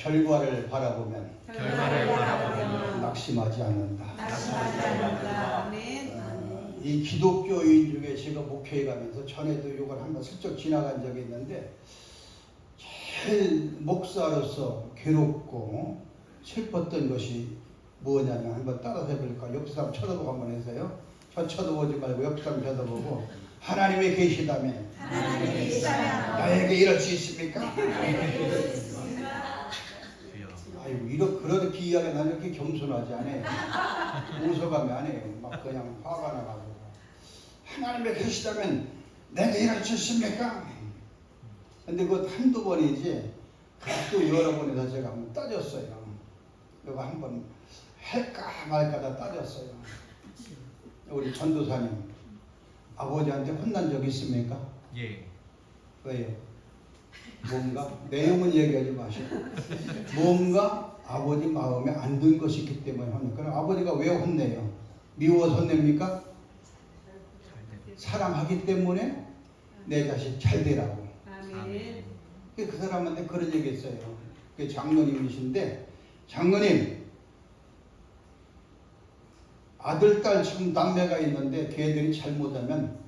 결과를 바라보면 낙심하지 않는다. 이 기독교인 중에 제가 목회에 가면서 전에도 이걸 한번 슬쩍 지나간 적이 있는데 제일 목사로서 괴롭고 슬펐던 것이 뭐냐면 한번 따라서 해볼까? 옆 사람 쳐다보고 한번 해서요. 저 쳐다보지 말고 옆 사람 쳐다보고 하나님이 계시다면 나에게 이럴 수 있습니까? 아유, 그렇게 이야기 나는 이렇게 겸손하지 않아요. 웃어가면 안 해요. 막 그냥 화가 나가지고. 하나님이 계시다면 내가 이럴 수 있습니까? 근데 그것 한두 번이지, 또 여러 번에서 제가 한번 따졌어요. 이거 한번 할까 말까 다 따졌어요. 우리 전도사님, 아버지한테 혼난 적 있습니까? 예. 왜요? 뭔가? 내용은 얘기하지 마시고 뭔가 아버지 마음에 안 든 것이 있기 때문에 혼내. 그럼 아버지가 왜 혼내요? 미워서 혼냅니까? 사랑하기 때문에 내 자식 잘 되라고. 아멘. 그 사람한테 그런 얘기 했어요. 그 장로님이신데, 장로님, 아들, 딸 지금 남매가 있는데 걔들이 잘못하면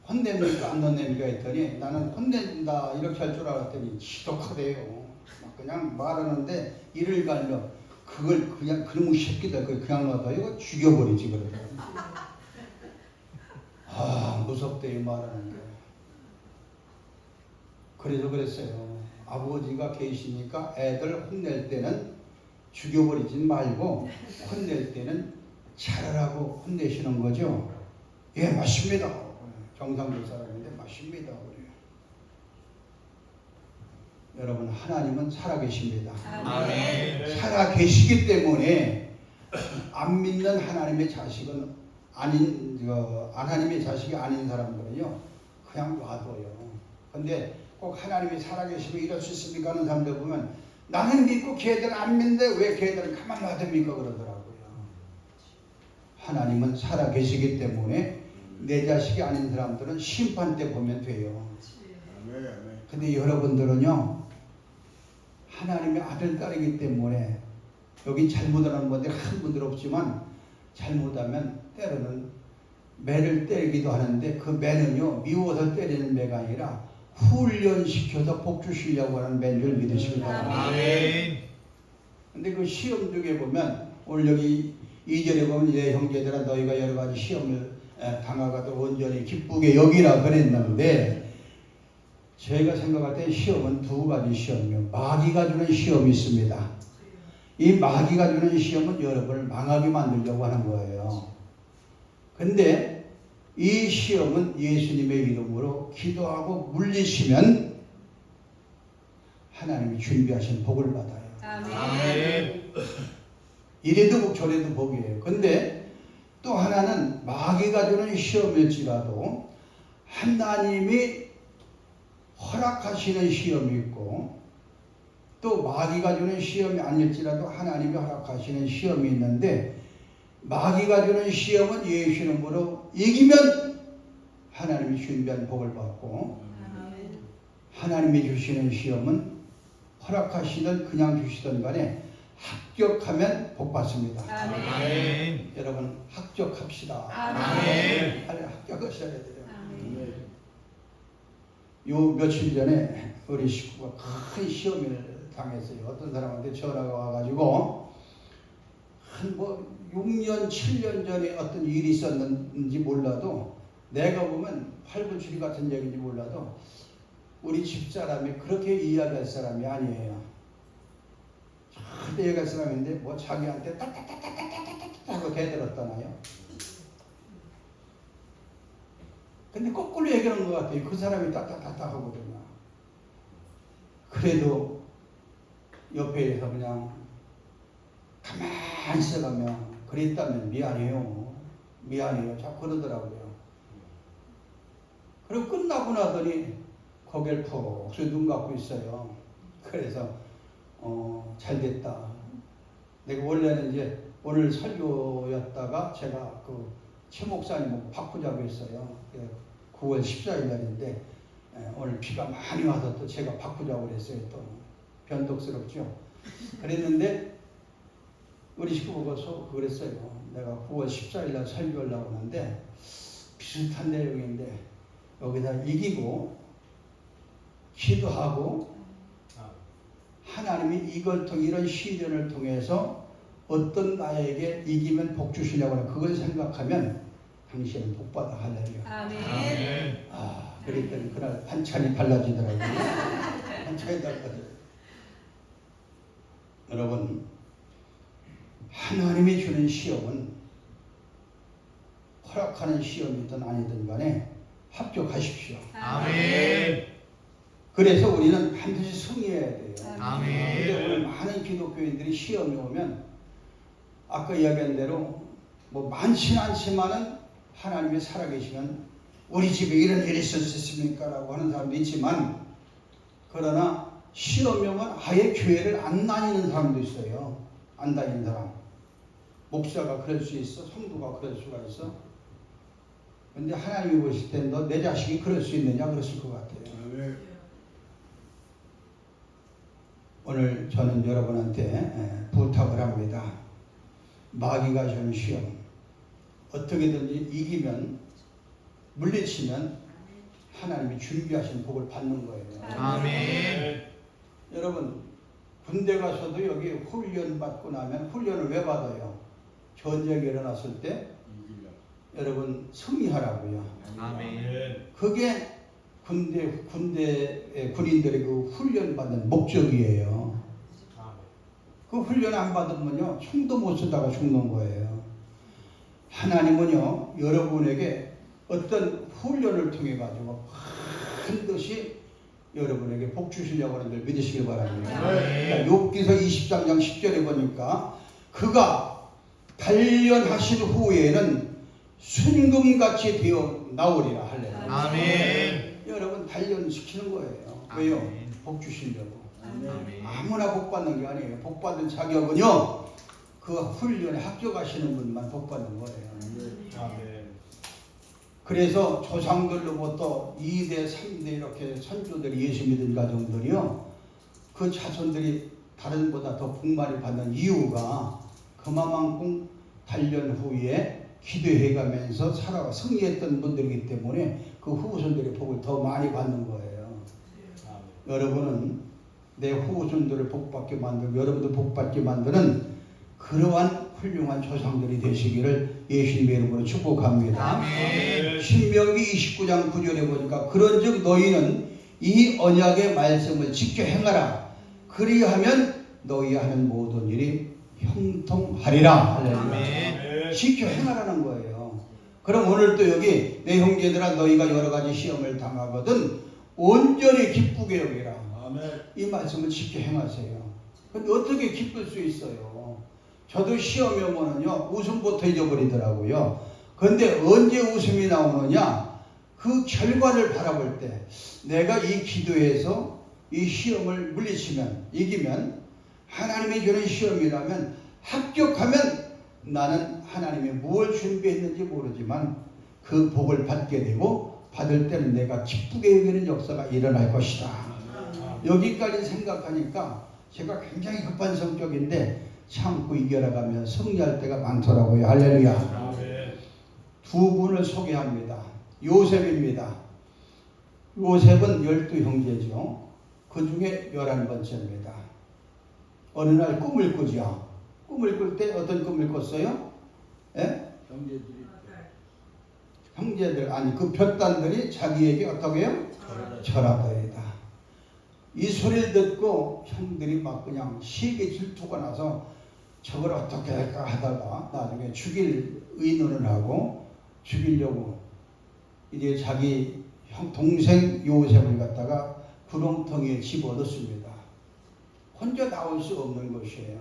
혼냅니까? 안 혼냅니까? 했더니 나는 혼낸다 이렇게 할 줄 알았더니 지독하대요. 막 그냥 말하는데 이를 갈려 그걸 그냥 그놈의 새끼들 그냥 놔둬 이거 죽여버리지 그러더라고요. 아 무섭대 이 말하는 게. 그래서 그랬어요. 아버지가 계시니까 애들 혼낼 때는 죽여버리진 말고 혼낼 때는 잘하라고 혼내시는 거죠. 예 맞습니다. 경상도 사람인데 맞습니다. 그래요. 여러분 하나님은 살아계십니다. 아멘. 살아계시기 때문에 안 믿는 하나님의 자식은 아닌 하나님의 자식이 아닌 사람들은요 그냥 놔둬요. 근데 꼭 하나님이 살아계시면 이럴 수 있습니까 하는 사람들 보면 나는 믿고 걔들 안 믿는데 왜 걔들은 가만 놔둡니까 그러더라고요. 하나님은 살아계시기 때문에 내 자식이 아닌 사람들은 심판 때 보면 돼요. 근데 여러분들은요 하나님의 아들 딸이기 때문에 여기 잘못하는 분들 한 분들 없지만 잘못하면 때로는 매를 때리기도 하는데 그 매는요 미워서 때리는 매가 아니라 훈련시켜서 복 주시려고 하는 매인 줄 믿으시기 바랍니다. 아멘. 근데 그 시험 중에 보면 오늘 여기 2절에 보면 예 형제들아 너희가 여러 가지 시험을 당하가도 온전히 기쁘게 여기라 그랬는데 제가 생각할 때 시험은 두 가지 시험이요. 마귀가 주는 시험이 있습니다. 이 마귀가 주는 시험은 여러분을 망하게 만들려고 하는 거예요. 근데 이 시험은 예수님의 이름으로 기도하고 물리시면 하나님이 준비하신 복을 받아요. 아멘. 이래도 복 저래도 복이에요. 근데 또 하나는 마귀가 주는 시험일지라도 하나님이 허락하시는 시험이 있고 또 마귀가 주는 시험이 아닐지라도 하나님이 허락하시는 시험이 있는데 마귀가 주는 시험은 예수 이름으로 이기면 하나님이 준비한 복을 받고 하나님이 주시는 시험은 허락하시든 그냥 주시든 간에 합격하면 복 받습니다. 아멘. 여러분 합격합시다. 아멘. 합격하셔야 돼요. 요 며칠 전에 우리 식구가 큰 시험을 당했어요. 어떤 사람한테 전화가 와가지고 한 6년 7년 전에 어떤 일이 있었는지 몰라도 내가 보면 활불출이 같은 얘기인지 몰라도 우리 집사람이 그렇게 이야기할 사람이 아니에요. 절대 얘기할 사람인데 뭐 자기한테 따따따따따따따 하고 대들었다나요. 근데 거꾸로 얘기하는 것 같아요. 그 사람이 따따따따 하거든요. 그래도 옆에서 그냥 가만히 있어가면 그랬다면 미안해요 자꾸 그러더라고요. 그리고 끝나고 나더니 고개를 푹 눈 감고 있어요. 그래서 잘됐다. 내가 원래는 이제 오늘 설교였다가 제가 그 최 목사님 바꾸자고 했어요. 9월 14일 날인데 오늘 비가 많이 와서 또 제가 바꾸자고 그랬어요. 또 변덕스럽죠. 그랬는데 우리 식구가 그랬어요. 내가 9월 14일 날 설교하려고 하는데 비슷한 내용인데 여기다 이기고 기도하고 하나님이 이런 시련을 통해서 어떤 나에게 이기면 복 주시려고 하는 그걸 생각하면 당신은 복받아 할렐루야. 아멘. 그랬더니 그날 반찬이 달라지더라고요. 반찬이 달라져요. 여러분 하나님이 주는 시험은 허락하는 시험이든 아니든 간에 합격하십시오. 아멘. 그래서 우리는 반드시 승리해야 돼요. 아멘. 근데 오늘 많은 기독교인들이 시험이 오면 아까 이야기한 대로 뭐 많지는 않지만은 하나님이 살아계시면 우리 집에 이런 일이 있을 수 있습니까? 라고 하는 사람도 있지만 그러나 시험명은 아예 교회를 안 다니는 사람도 있어요. 안 다니는 사람. 목사가 그럴 수 있어. 성도가 그럴 수가 있어. 근데 하나님이 보실 때 너 내 자식이 그럴 수 있느냐 그러실 것 같아요. 오늘 저는 여러분한테 부탁을 합니다. 마귀가 주는 시험 어떻게든지 이기면 물리치면 하나님이 준비하신 복을 받는 거예요. 아멘. 여러분 군대 가서도 여기 훈련 받고 나면 훈련을 왜 받아요? 전쟁이 일어났을 때 여러분 승리하라고요. 아멘. 그게 군대 군인들의 그 훈련 받는 목적이에요. 그 훈련 안 받으면요 총도 못 쓰다가 죽는 거예요. 하나님은요 여러분에게 어떤 훈련을 통해 가지고 반드시 여러분에게 복 주시려고 하는 걸 믿으시길 바랍니다. 그러니까 욥기서 23장 10절에 보니까 그가 단련하신 후에는 순금같이 되어 나오리라 할렐루야. 아멘. 여러분 단련시키는 거예요. 왜요? 아멘. 복 주시려고. 아멘. 아무나 복 받는 게 아니에요. 복 받는 자격은요 그 훈련에 합격하시는 분만 복 받는 거예요. 아멘. 그래서 조상들로부터 2대 3대 이렇게 선조들이 예수 믿은 가정들이요 그 자손들이 다른 보다 더 복 많이 받는 이유가 그만큼 단련 후에 기도해 가면서 살아가 승리했던 분들이기 때문에 그 후손들의 복을 더 많이 받는 거예요. 여러분은 내 후손들을 복받게 만들고 여러분도 복받게 만드는 그러한 훌륭한 조상들이 되시기를 예수님의 이름으로 축복합니다. 아멘. 신명기 29장 9절에 보니까 그런즉 너희는 이 언약의 말씀을 지켜 행하라. 그리하면 너희 하는 모든 일이 형통하리라. 할렐루야. 아멘. 지켜 행하라는 거예요. 그럼 오늘 또 여기 내 형제들아 너희가 여러 가지 시험을 당하거든 온전히 기쁘게 여기라. 이 말씀을 지켜 행하세요. 근데 어떻게 기쁠 수 있어요? 저도 시험에 오면은요 웃음부터 잊어버리더라고요. 근데 언제 웃음이 나오느냐? 그 결과를 바라볼 때 내가 이 기도에서 이 시험을 물리치면 이기면 하나님이 주는 시험이라면 합격하면 나는 하나님이 무엇을 준비했는지 모르지만 그 복을 받게 되고 받을 때는 내가 기쁘게 여기는 역사가 일어날 것이다. 여기까지 생각하니까 제가 굉장히 급한 성격인데 참고 이겨나가며 승리할 때가 많더라고요. 할렐루야. 두 분을 소개합니다. 요셉입니다. 요셉은 12형제죠. 그 중에 11번째입니다. 어느 날 꿈을 꾸죠. 꿈을 꿀 때 어떤 꿈을 꿨어요? 예? 형제들 아니 그 볕단들이 자기에게 어떻게 해요? 절하더이다. 이 소리를 듣고 형들이 막 그냥 시기 질투가 나서 저걸 어떻게 할까 하다가 나중에 죽일 의논을 하고 죽이려고 이제 자기 동생 요셉을 갖다가 구렁텅이에 집어넣습니다. 혼자 나올 수 없는 것이에요.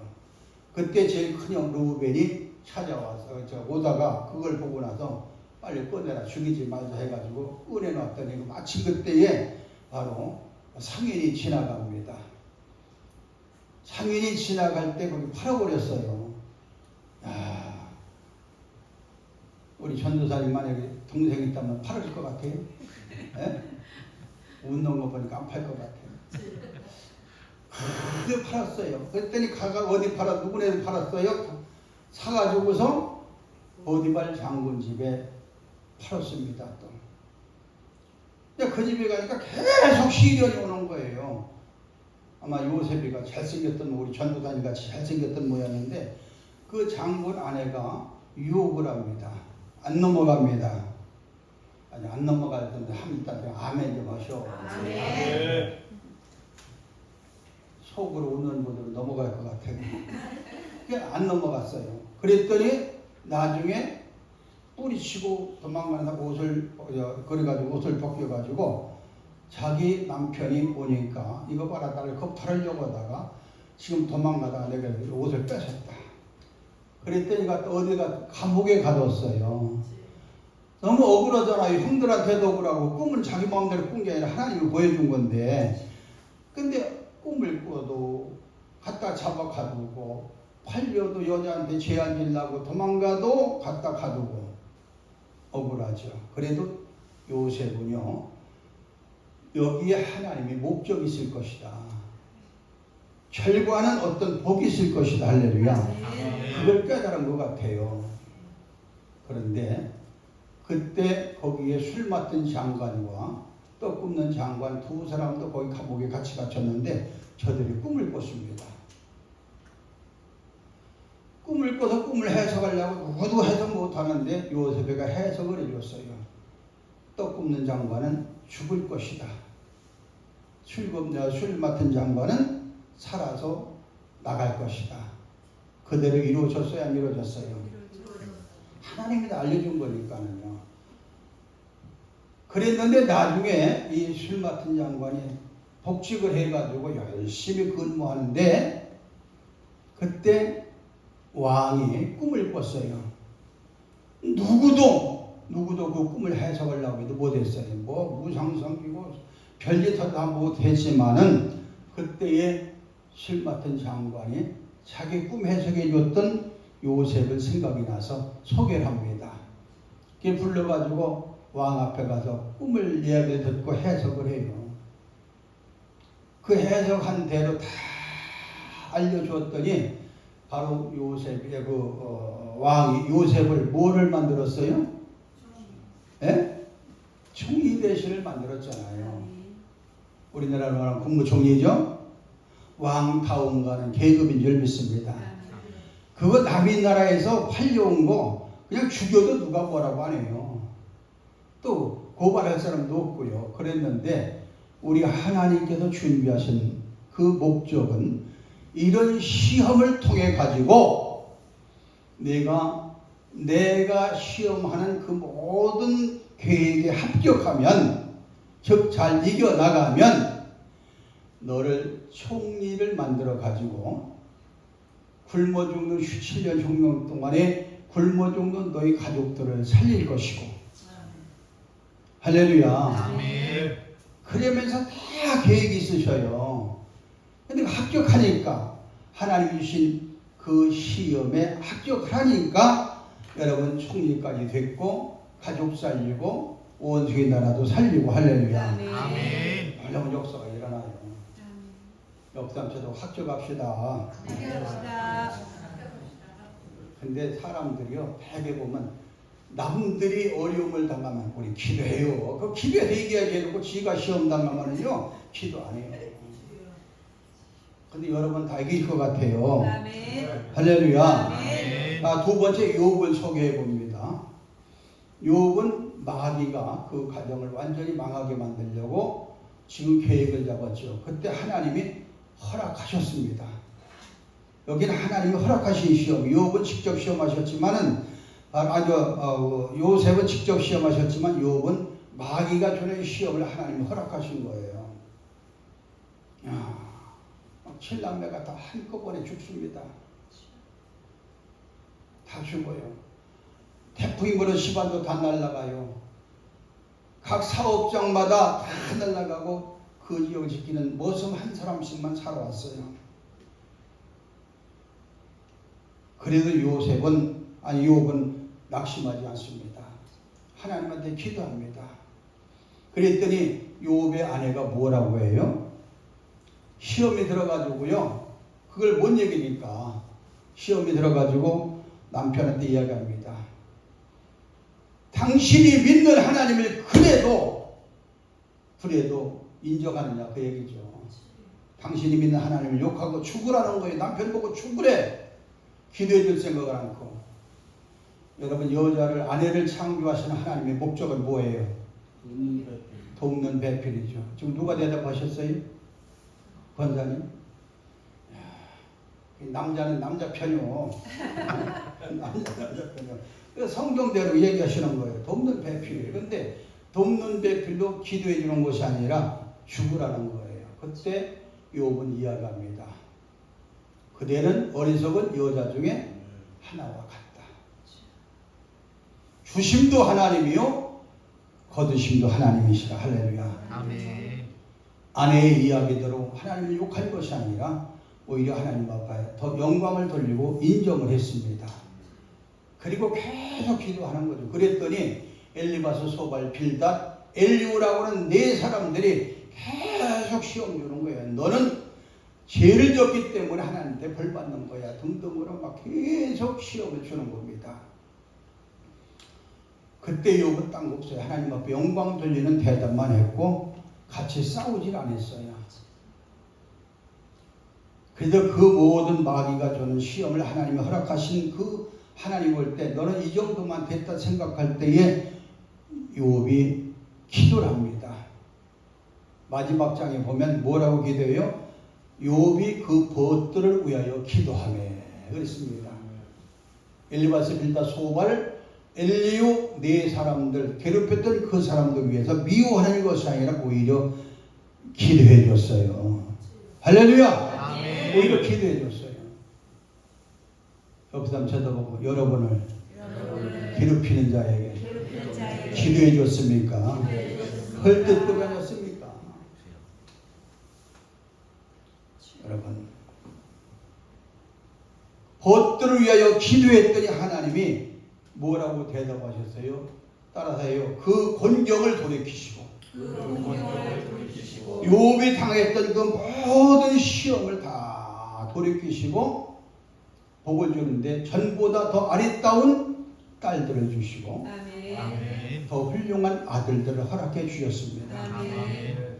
그때 제일 큰형 루벤이 찾아와서 오다가 그걸 보고 나서 빨리 꺼내라 죽이지 말자 해가지고 꺼내놨더니 마침 그때에 바로 상인이 지나갑니다. 상인이 지나갈 때 거기 팔아버렸어요. 야, 우리 전도사님 만약에 동생이 있다면 팔아줄 것 같아요? 예? 웃는 거 보니까 안 팔 것 같아요. 그게 팔았어요. 그랬더니 가가 어디 팔아 누구네 팔았어요? 사가지고서 보디발 장군 집에 팔았습니다. 또. 그 집에 가니까 계속 시련이 오는 거예요. 아마 요셉이가 잘생겼던 우리 전도사님 같이 잘생겼던 모양인데 그 장군 아내가 유혹을 합니다. 안 넘어갑니다. 아니 안 넘어갈 텐데 일단 그냥 아멘 좀 하셔. 아멘. 속으로 웃는 분들은 넘어갈 것 같아요. 그냥 안 넘어갔어요. 그랬더니 나중에 뿌리치고 도망가는 옷을 그래가지고 옷을 벗겨가지고 자기 남편이 오니까 이거 봐라 나를 겁탈하려고 하다가 지금 도망가다가 내가 옷을 뺏었다. 그랬더니 어디가 감옥에 가뒀어요. 너무 억울하잖아요. 형들한테도 억울하고 꿈은 자기 마음대로 꾼 게 아니라 하나님이 보여준 건데 근데 꿈을 꿔도 갖다 잡아 가두고, 팔려도 여자한테 죄안 질라고 도망가도 갖다 가두고 억울하죠. 그래도 요셉은요, 여기에 하나님의 목적이 있을 것이다, 결과는 어떤 복이 있을 것이다, 할렐루야. 그걸 깨달은 것 같아요. 그런데 그때 거기에 술 맡은 장관과 떡 굽는 장관 두 사람도 거기 감옥에 같이 갇혔는데 저들이 꿈을 꿨습니다. 꿈을 꿔서 꿈을 해석하려고 누구도 해석 못하는데 요셉이가 해석을 해줬어요. 떡 굽는 장관은 죽을 것이다, 술 맡은 장관은 살아서 나갈 것이다. 그대로 이루어졌어요, 안 이루어졌어요? 하나님이 알려준 거니까는요. 그랬는데 나중에 이 술 맡은 장관이 복직을 해가지고 열심히 근무하는데 그때 왕이 꿈을 꿨어요. 누구도 그 꿈을 해석하려고 해도 못했어요. 뭐 무상성이고 별짓 다 못했지만은 그때의 술 맡은 장관이 자기 꿈 해석해 줬던 요셉을 생각이 나서 소개를 합니다. 그게 불러가지고 왕 앞에 가서 꿈을 이야기를 듣고 해석을 해요. 그 해석한 대로 다 알려주었더니 바로 요셉의 왕이 요셉을 뭐를 만들었어요? 예? 총리 대신을 만들었잖아요. 우리나라로 말하면 국무총리죠. 왕다운가는 계급인 줄 믿습니다. 그거 남의 나라에서 팔려온 거 그냥 죽여도 누가 뭐라고 안 해요. 또 고발할 사람도 없고요. 그랬는데 우리 하나님께서 준비하신 그 목적은 이런 시험을 통해 가지고 내가 시험하는 그 모든 계획에 합격하면, 즉 잘 이겨나가면 너를 총리를 만들어 가지고 굶어 죽는 17년 흉년 동안에 굶어 죽는 너희 가족들을 살릴 것이고, 할렐루야. 아멘. 그러면서 다 계획이 있으셔요. 근데 합격하니까, 하나님이 주신 그 시험에 합격하니까 여러분 총리까지 됐고 가족 살리고 원수의 나라도 살리고, 할렐루야. 아멘. 놀라운 역사가 일어나요. 역삼처도 합격합시다. 근데 사람들이요, 대개 보면 남들이 어려움을 당하면 우리 기도해요. 그 기도해서 얘기해놓고 지가 시험 당하면은요 기도 안 해요. 근데 여러분 다 이길 것 같아요. 할렐루야. 두 번째 욥을 소개해 봅니다. 욥은 마귀가 그 가정을 완전히 망하게 만들려고 지금 계획을 잡았죠. 그때 하나님이 허락하셨습니다. 여기는 하나님이 허락하신 시험, 욥은 직접 시험하셨지만은 요셉은 직접 시험하셨지만 욥은 마귀가 주는 시험을 하나님이 허락하신 거예요. 칠남매가 다 한꺼번에 죽습니다. 다 죽어요. 태풍이 불어 집안도 다 날아가요. 각 사업장마다 다 날아가고 그 지역을 지키는 머슴 한 사람씩만 살아왔어요. 그래도 욥은 낙심하지 않습니다. 하나님한테 기도합니다. 그랬더니 욥의 아내가 뭐라고 해요? 시험이 들어가지고요, 그걸 못 얘기니까 시험이 들어가지고 남편한테 이야기합니다. 당신이 믿는 하나님을 그래도 인정하느냐, 그 얘기죠. 당신이 믿는 하나님을 욕하고 죽으라는 거예요. 남편 보고 죽으래. 기도해 줄 생각을 않고. 여러분, 아내를 창조하시는 하나님의 목적은 뭐예요? 돕는 배필이죠. 지금 누가 대답하셨어요? 권사님? 남자는 남자 편이요. 남자 편이요. 성경대로 얘기하시는 거예요. 돕는 배필이에요. 근데 돕는 배필도 기도해 주는 것이 아니라 죽으라는 거예요. 그때 욥은 이야기합니다. 그대는 어리석은 여자 중에 하나와 같다. 주심도 하나님이요 거두심도 하나님이시라. 할렐루야. 아멘. 아내의 이야기대로 하나님을 욕할 것이 아니라 오히려 하나님 앞에 더 영광을 돌리고 인정을 했습니다. 그리고 계속 기도하는 거죠. 그랬더니 엘리바스, 소발, 빌닷, 엘리후라고 하는 네 사람들이 계속 시험 주는 거예요. 너는 죄를 졌기 때문에 하나님한테 벌 받는 거야. 등등으로 막 계속 시험을 주는 겁니다. 그때 욥은 딴 거 없어요. 하나님 앞에 영광 돌리는 대답만 했고 같이 싸우질 않았어요. 그래서 그 모든 마귀가 주는 시험을 하나님이 허락하신 그 하나님 볼 때 너는 이 정도만 됐다 생각할 때에 욥이 기도를 합니다. 마지막 장에 보면 뭐라고 기도해요? 욥이 그 벗들을 위하여 기도하며 그랬습니다. 엘리바스, 빌닷, 소발, 엘리후 네 사람들 괴롭혔던 그 사람들 위해서 미워하는 것이 아니라 오히려 기도해 줬어요. 할렐루야! 아멘. 오히려 기도해 줬어요. 옆 사람 쳐다보고 여러분을 괴롭히는 자에게 기도해 줬습니까? 헐뜯 떠다녔습니까? 여러분, 벗들을 위하여 기도했더니 하나님이 뭐라고 대답하셨어요? 따라서 해요. 그 곤경을 돌이키시고 욥이 당했던 그 모든 시험을 다 돌이키시고 복을 주는데 전보다 더 아리따운 딸들을 주시고 아멘. 더 훌륭한 아들들을 허락해 주셨습니다. 아멘.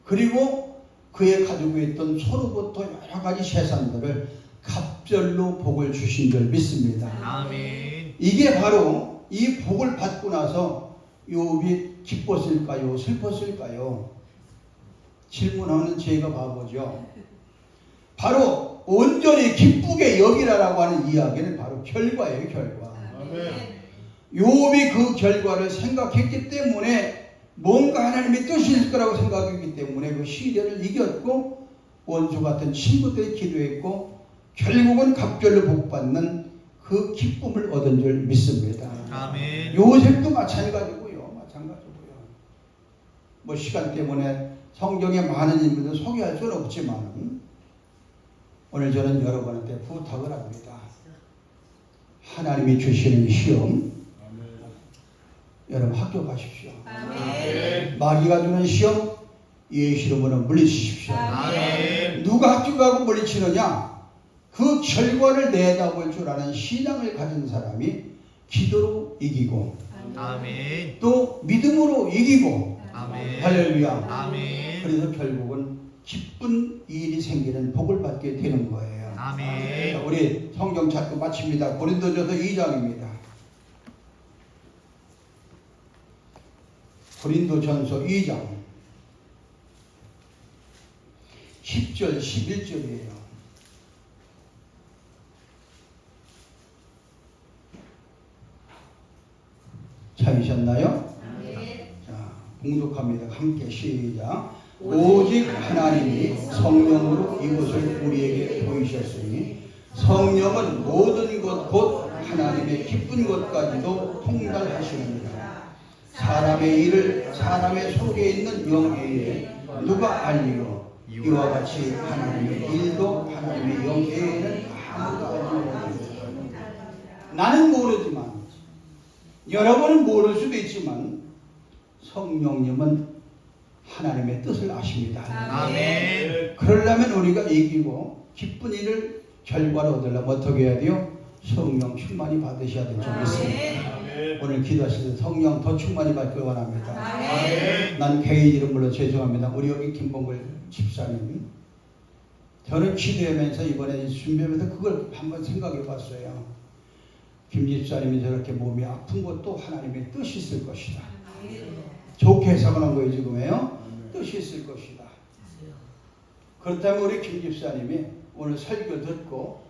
그리고 그의 가지고 있던 서로부터 여러 가지 재산들을 갑절로 복을 주신 줄 믿습니다. 아멘. 이게 바로 이 복을 받고 나서 욥이 기뻤을까요? 슬펐을까요? 질문하는 제가 바보죠. 바로 온전히 기쁘게 여기라라고 하는 이야기는 바로 결과예요. 결과. 욥이 그 결과를 생각했기 때문에 뭔가 하나님의 뜻이 있을 거라고 생각했기 때문에 그 시련을 이겼고 원수 같은 친구들이 기도했고 결국은 갑절로 복받는 그 기쁨을 얻은 줄 믿습니다. 아멘. 요셉도 마찬가지고요. 마찬가지고요. 뭐 시간 때문에 성경에 많은 인물들 소개할 수는 없지만 오늘 저는 여러분한테 부탁을 합니다. 하나님이 주시는 시험 여러분 합격하십시오. 아멘. 마귀가 주는 시험 예수 이름으로 물리치십시오. 아멘. 누가 합격하고 물리치느냐? 그 결과를 내다볼 줄 아는 신앙을 가진 사람이 기도로 이기고 아멘. 또 믿음으로 이기고 아멘. 할렐루야. 아멘. 그래서 결국은 기쁜 일이 생기는 복을 받게 되는 거예요. 아멘. 자, 우리 성경 찾고 마칩니다. 고린도전서 2장입니다. 고린도전서 2장 10절 11절이에요. 찾으셨나요? 자, 봉독합니다. 함께 시작. 오직 하나님이 성령으로 이것을 우리에게 보이셨으니 성령은 모든 것 곧 하나님의 기쁜 것까지도 통달하시느니라. 사람의 일을 사람의 속에 있는 영에게 누가 알리요? 이와 같이 하나님의 일도 하나님의 영에게는 아무도 알지 못합니다. 나는 모르지만 여러분은 모를 수도 있지만 성령님은 하나님의 뜻을 아십니다. 아멘. 그러려면 우리가 이기고 기쁜 일을 결과를 얻으려면 어떻게 해야 돼요? 성령 충만히 받으셔야 될 줄 믿습니다. 오늘 기도하실 때 성령 더 충만히 받길 원합니다. 난 개인 이름으로 죄송합니다. 우리 여기 김봉글 집사님, 저는 기도하면서 이번에 준비하면서 그걸 한번 생각해 봤어요. 김 집사님이 저렇게 몸이 아픈 것도 하나님의 뜻이 있을 것이다. 좋게 해석하는 거예요 지금요. 뜻이 있을 것이다. 그렇다면 우리 김 집사님이 오늘 설교 듣고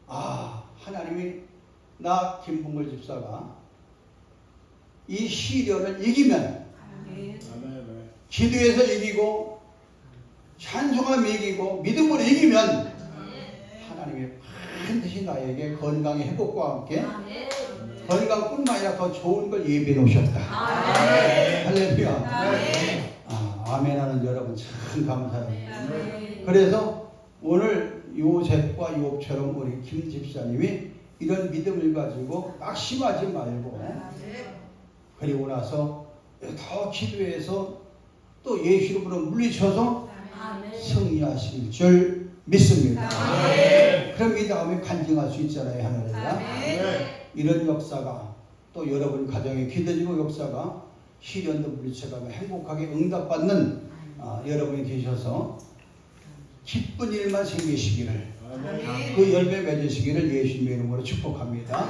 하나님이 나 김봉글 집사가 이 시련을 이기면 기도에서 이기고 찬송함 이기고 믿음으로 이기면 하나님이 반드시 나에게 건강의 회복과 함께 건강뿐만 아니라 더 좋은 걸 예비해 놓으셨다. 할렐루야. 아멘하는 여러분 참 감사해요. 그래서 오늘 요셉과 욥처럼 우리 김 집사님이 이런 믿음을 가지고 낙심하지 말고 그리고 나서 더 기도해서 또 예수 이름으로 물리쳐서 승리하실 줄 믿습니다. 그럼 이 다음에 간증할 수 있잖아요. 하나님과 이런 역사가 또 여러분 가정의 기도지고 역사가 시련도 물리쳐가며 행복하게 응답받는 여러분이 되셔서 기쁜 일만 생기시기를 그 열매 맺으시기를 예수님의 이름으로 축복합니다.